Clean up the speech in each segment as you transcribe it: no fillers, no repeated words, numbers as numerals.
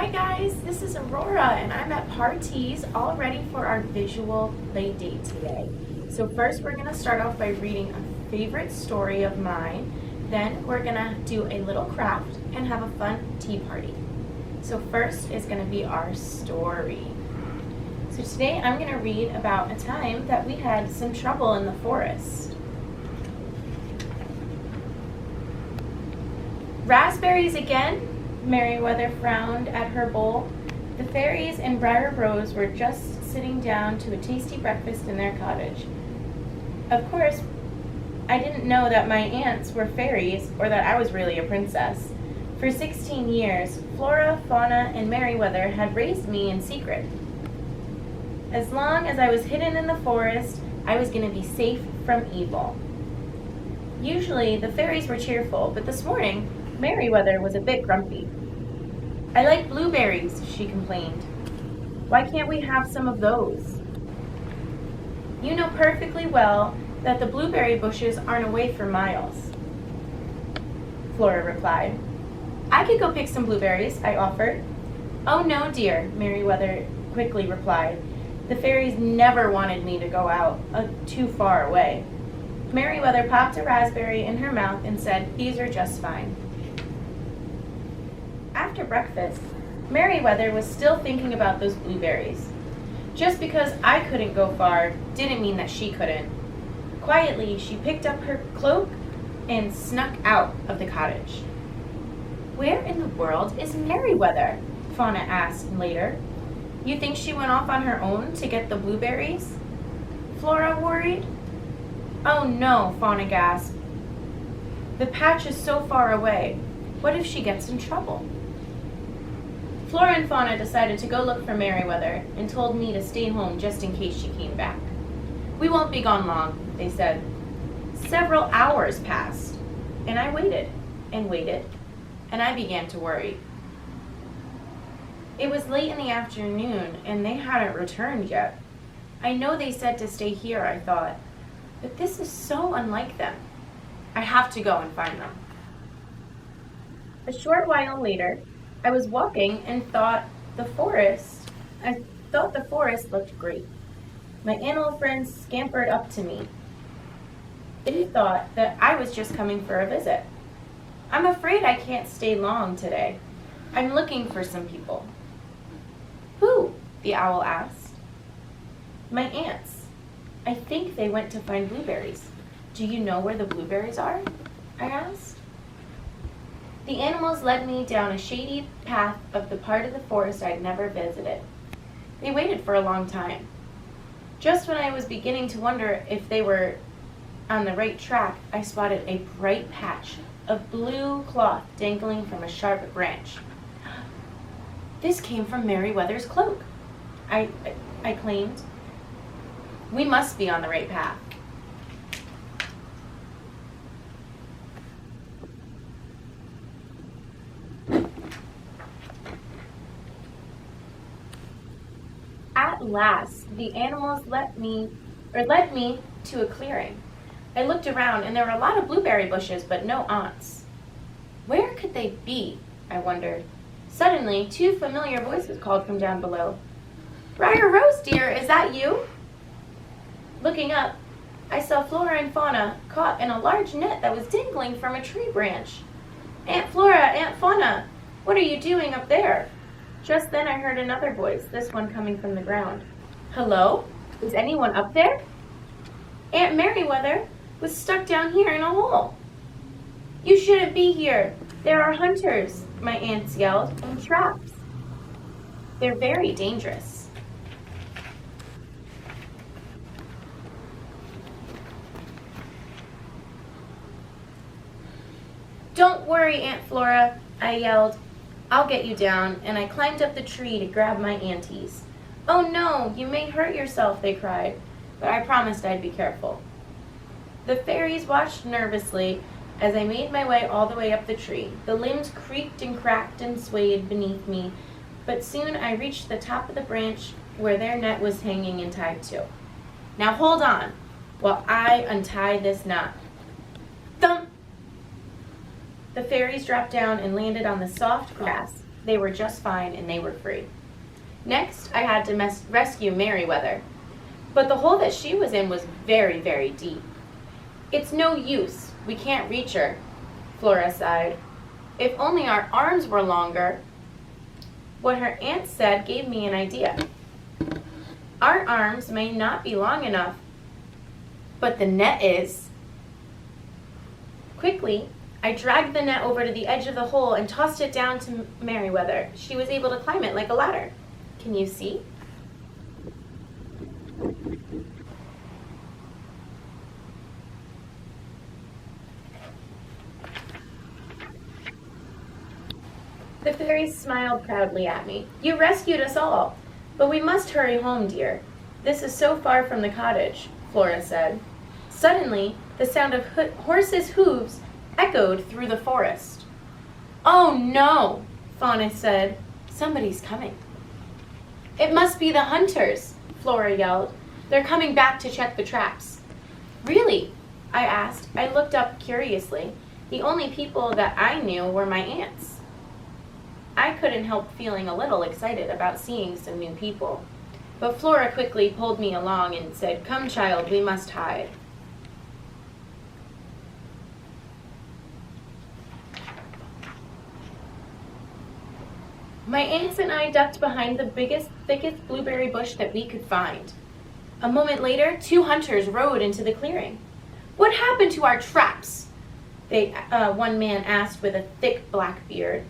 Hi guys, this is Aurora and I'm at Parteaz all ready for our visual play date today. So first we're going to start off by reading a favorite story of mine, then we're going to do a little craft and have a fun tea party. So first is going to be our story. So today I'm going to read about a time that we had some trouble in the forest. Raspberries again? Merryweather frowned at her bowl. The fairies in Briar Rose were just sitting down to a tasty breakfast in their cottage. Of course, I didn't know that my aunts were fairies or that I was really a princess. For 16 years, Flora, Fauna, and Merryweather had raised me in secret. As long as I was hidden in the forest, I was going to be safe from evil. Usually, the fairies were cheerful, but this morning, Merryweather was a bit grumpy. I like blueberries, she complained. Why can't we have some of those? You know perfectly well that the blueberry bushes aren't away for miles, Flora replied. I could go pick some blueberries, I offered. Oh no, dear, Merryweather quickly replied. The fairies never wanted me to go out too far away. Merryweather popped a raspberry in her mouth and said, These are just fine. After breakfast, Merryweather was still thinking about those blueberries. Just because I couldn't go far didn't mean that she couldn't. Quietly, she picked up her cloak and snuck out of the cottage. Where in the world is Merryweather? Fauna asked later. You think she went off on her own to get the blueberries? Flora worried. Oh no, Fauna gasped. The patch is so far away. What if she gets in trouble? Flora and Fauna decided to go look for Merryweather and told me to stay home just in case she came back. We won't be gone long, they said. Several hours passed, and I waited and waited, and I began to worry. It was late in the afternoon, and they hadn't returned yet. I know they said to stay here, I thought, but this is so unlike them. I have to go and find them. A short while later, I was walking and thought the forest looked great. My animal friends scampered up to me. They thought that I was just coming for a visit. I'm afraid I can't stay long today. I'm looking for some people. Who? The owl asked. My aunts. I think they went to find blueberries. Do you know where the blueberries are? I asked. The animals led me down a shady path of the part of the forest I'd never visited. They waited for a long time. Just when I was beginning to wonder if they were on the right track, I spotted a bright patch of blue cloth dangling from a sharp branch. This came from Merryweather's cloak, I claimed. We must be on the right path. At last, the animals led me to a clearing. I looked around and there were a lot of blueberry bushes, but no aunts. Where could they be? I wondered. Suddenly, two familiar voices called from down below. Briar Rose, dear, is that you? Looking up, I saw Flora and Fauna caught in a large net that was dangling from a tree branch. Aunt Flora, Aunt Fauna, what are you doing up there? Just then I heard another voice, this one coming from the ground. Hello? Is anyone up there? Aunt Merryweather was stuck down here in a hole. You shouldn't be here. There are hunters, my aunts yelled, and traps. They're very dangerous. Don't worry, Aunt Flora, I yelled. I'll get you down, and I climbed up the tree to grab my aunties. Oh no, you may hurt yourself, they cried, but I promised I'd be careful. The fairies watched nervously as I made my way all the way up the tree. The limbs creaked and cracked and swayed beneath me, but soon I reached the top of the branch where their net was hanging and tied to. Now hold on while I untie this knot. Thump! The fairies dropped down and landed on the soft grass, They were just fine and they were free. Next, I had to rescue Merryweather, but the hole that she was in was very, very deep. It's no use. We can't reach her, Flora sighed. If only our arms were longer. What her aunt said gave me an idea. Our arms may not be long enough, but the net is. Quickly, I dragged the net over to the edge of the hole and tossed it down to Merryweather. She was able to climb it like a ladder. Can you see? The fairies smiled proudly at me. You rescued us all, but we must hurry home, dear. This is so far from the cottage, Flora said. Suddenly, the sound of horses' hooves echoed through the forest. Oh no, Fauna said. Somebody's coming. It must be the hunters, Flora yelled. They're coming back to check the traps. Really? I asked. I looked up curiously. The only people that I knew were my aunts. I couldn't help feeling a little excited about seeing some new people. But Flora quickly pulled me along and said, Come, child, we must hide. My aunts and I ducked behind the biggest, thickest blueberry bush that we could find. A moment later, 2 hunters rode into the clearing. What happened to our traps? One man asked with a thick black beard.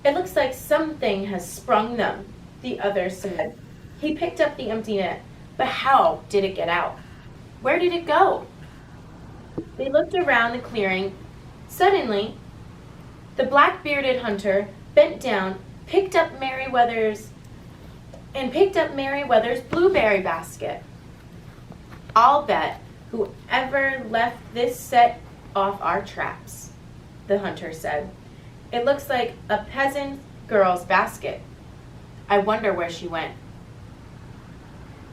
It looks like something has sprung them, the other said. He picked up the empty net, but how did it get out? Where did it go? They looked around the clearing. Suddenly, the black-bearded hunter bent down, picked up Merryweather's blueberry basket. I'll bet whoever left this set off our traps, the hunter said. It looks like a peasant girl's basket. I wonder where she went.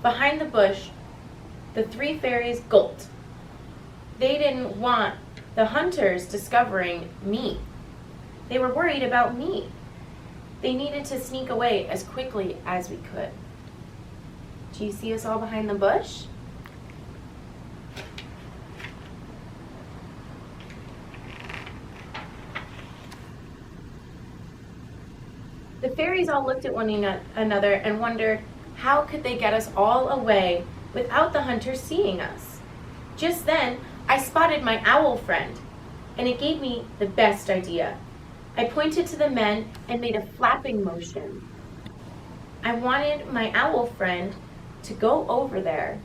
Behind the bush, the 3 fairies gulped. They didn't want the hunters discovering me. They were worried about me. They needed to sneak away as quickly as we could. Do you see us all behind the bush? The fairies all looked at one another and wondered, how could they get us all away without the hunters seeing us? Just then, I spotted my owl friend, and it gave me the best idea. I pointed to the men and made a flapping motion. I wanted my owl friend to go over there.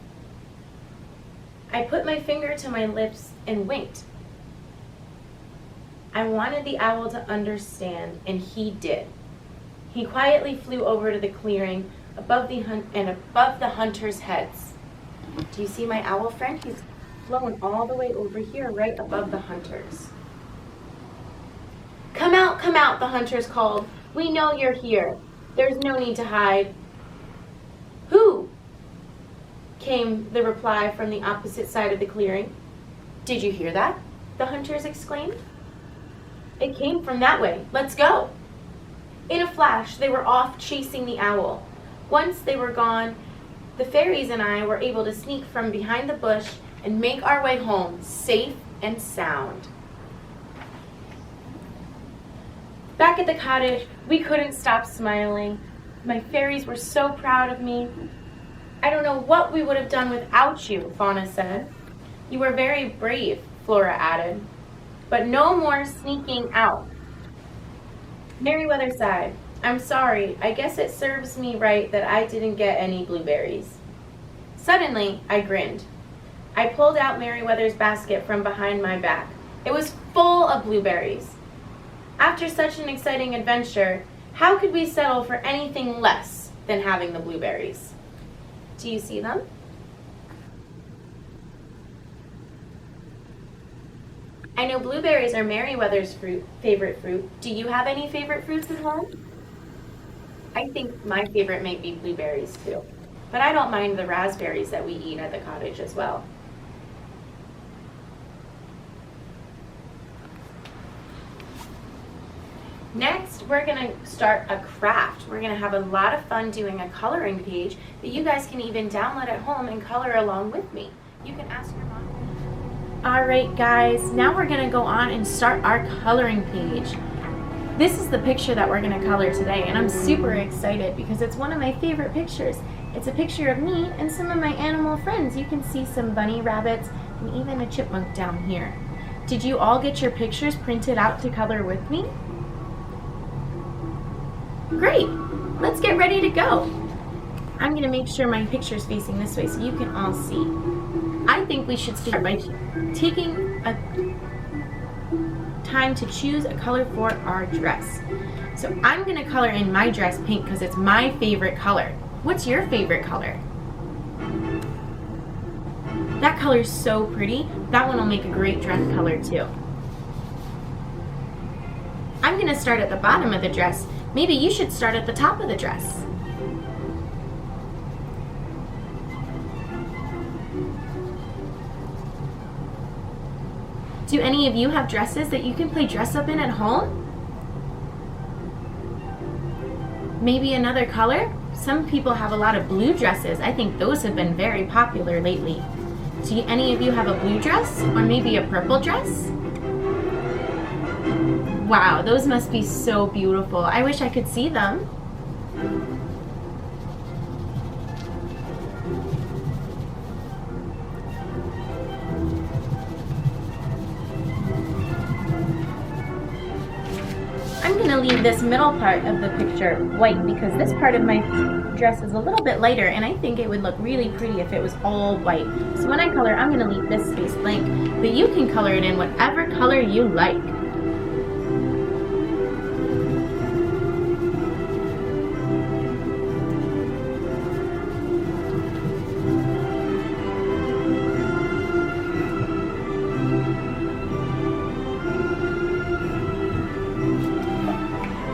I put my finger to my lips and winked. I wanted the owl to understand, and he did. He quietly flew over to the clearing above the hunters' heads. Do you see my owl friend? He's flown all the way over here, right above the hunters. Come out, the hunters called. We know you're here. There's no need to hide. Who? Came the reply from the opposite side of the clearing. Did you hear that? The hunters exclaimed. It came from that way. Let's go. In a flash, they were off chasing the owl. Once they were gone, the fairies and I were able to sneak from behind the bush and make our way home, safe and sound. Back at the cottage, we couldn't stop smiling. My fairies were so proud of me. I don't know what we would have done without you, Fauna said. You were very brave, Flora added. But no more sneaking out. Merryweather sighed. I'm sorry, I guess it serves me right that I didn't get any blueberries. Suddenly, I grinned. I pulled out Merryweather's basket from behind my back. It was full of blueberries. After such an exciting adventure, how could we settle for anything less than having the blueberries? Do you see them? I know blueberries are Merryweather's favorite fruit. Do you have any favorite fruits at home? I think my favorite might be blueberries too, but I don't mind the raspberries that we eat at the cottage as well. Next, we're gonna start a craft. We're gonna have a lot of fun doing a coloring page that you guys can even download at home and color along with me. You can ask your mom. All right, guys, now we're gonna go on and start our coloring page. This is the picture that we're gonna color today, and I'm super excited because it's one of my favorite pictures. It's a picture of me and some of my animal friends. You can see some bunny rabbits and even a chipmunk down here. Did you all get your pictures printed out to color with me? Great, let's get ready to go. I'm gonna make sure my picture's facing this way so you can all see. I think we should start by taking a time to choose a color for our dress. So I'm gonna color in my dress pink because it's my favorite color. What's your favorite color? That color's so pretty. That one will make a great dress color too. I'm gonna start at the bottom of the dress. Maybe you should start at the top of the dress. Do any of you have dresses that you can play dress up in at home? Maybe another color? Some people have a lot of blue dresses. I think those have been very popular lately. Do any of you have a blue dress or maybe a purple dress? Wow, those must be so beautiful. I wish I could see them. I'm going to leave this middle part of the picture white because this part of my dress is a little bit lighter and I think it would look really pretty if it was all white. So when I color, I'm going to leave this space blank, but you can color it in whatever color you like.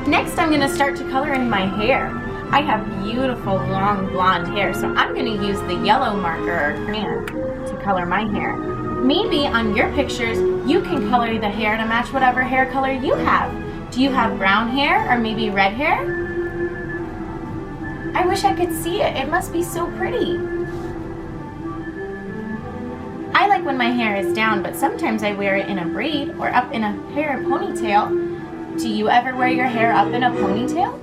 Next, I'm going to start to color in my hair. I have beautiful long blonde hair, so I'm going to use the yellow marker or crayon to color my hair. Maybe on your pictures, you can color the hair to match whatever hair color you have. Do you have brown hair or maybe red hair? I wish I could see it. It must be so pretty. I like when my hair is down, but sometimes I wear it in a braid or up in a hair ponytail. Do you ever wear your hair up in a ponytail?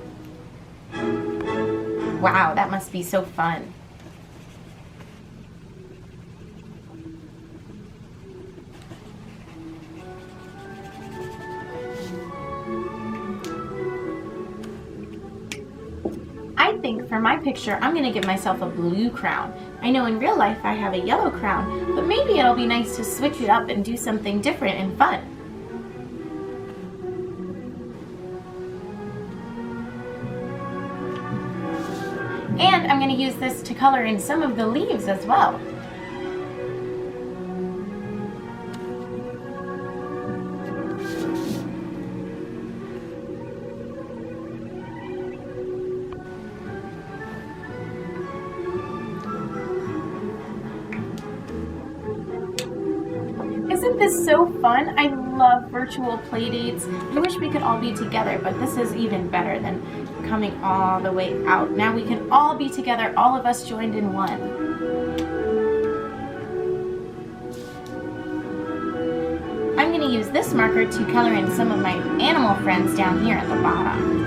Wow, that must be so fun. I think for my picture, I'm going to give myself a blue crown. I know in real life I have a yellow crown, but maybe it'll be nice to switch it up and do something different and fun. And I'm going to use this to color in some of the leaves as well. Isn't this so fun? I love virtual playdates. I wish we could all be together, but this is even better than coming all the way out. Now we can all be together, all of us joined in one. I'm going to use this marker to color in some of my animal friends down here at the bottom.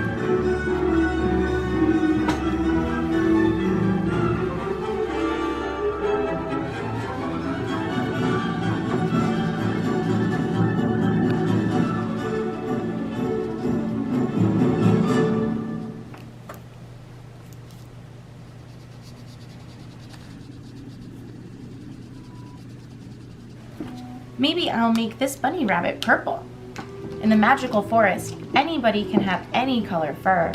Maybe I'll make this bunny rabbit purple. In the magical forest, anybody can have any color fur.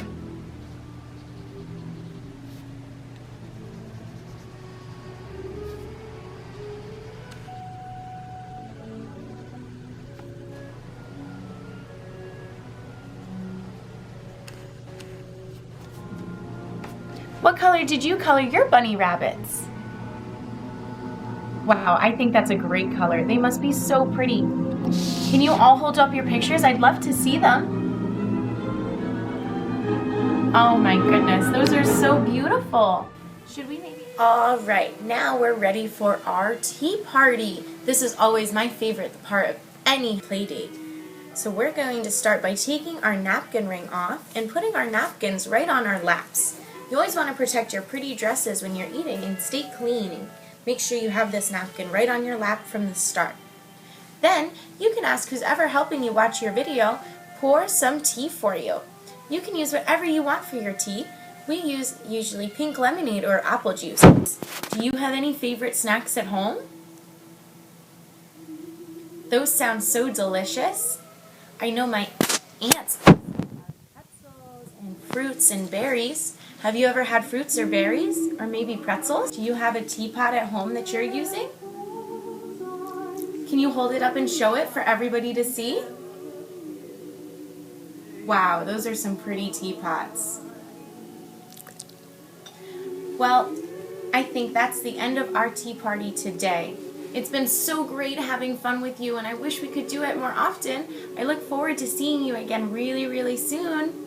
What color did you color your bunny rabbits? Wow, I think that's a great color. They must be so pretty. Can you all hold up your pictures? I'd love to see them. Oh my goodness, those are so beautiful. Should we maybe? All right, now we're ready for our tea party. This is always my favorite part of any play date. So we're going to start by taking our napkin ring off and putting our napkins right on our laps. You always want to protect your pretty dresses when you're eating and stay clean. And make sure you have this napkin right on your lap from the start. Then you can ask who's ever helping you watch your video, pour some tea for you. You can use whatever you want for your tea. We use usually pink lemonade or apple juice. Do you have any favorite snacks at home? Those sound so delicious. I know my aunts have pretzels and fruits and berries. Have you ever had fruits or berries? Or maybe pretzels? Do you have a teapot at home that you're using? Can you hold it up and show it for everybody to see? Wow, those are some pretty teapots. Well, I think that's the end of our tea party today. It's been so great having fun with you, and I wish we could do it more often. I look forward to seeing you again really, really soon.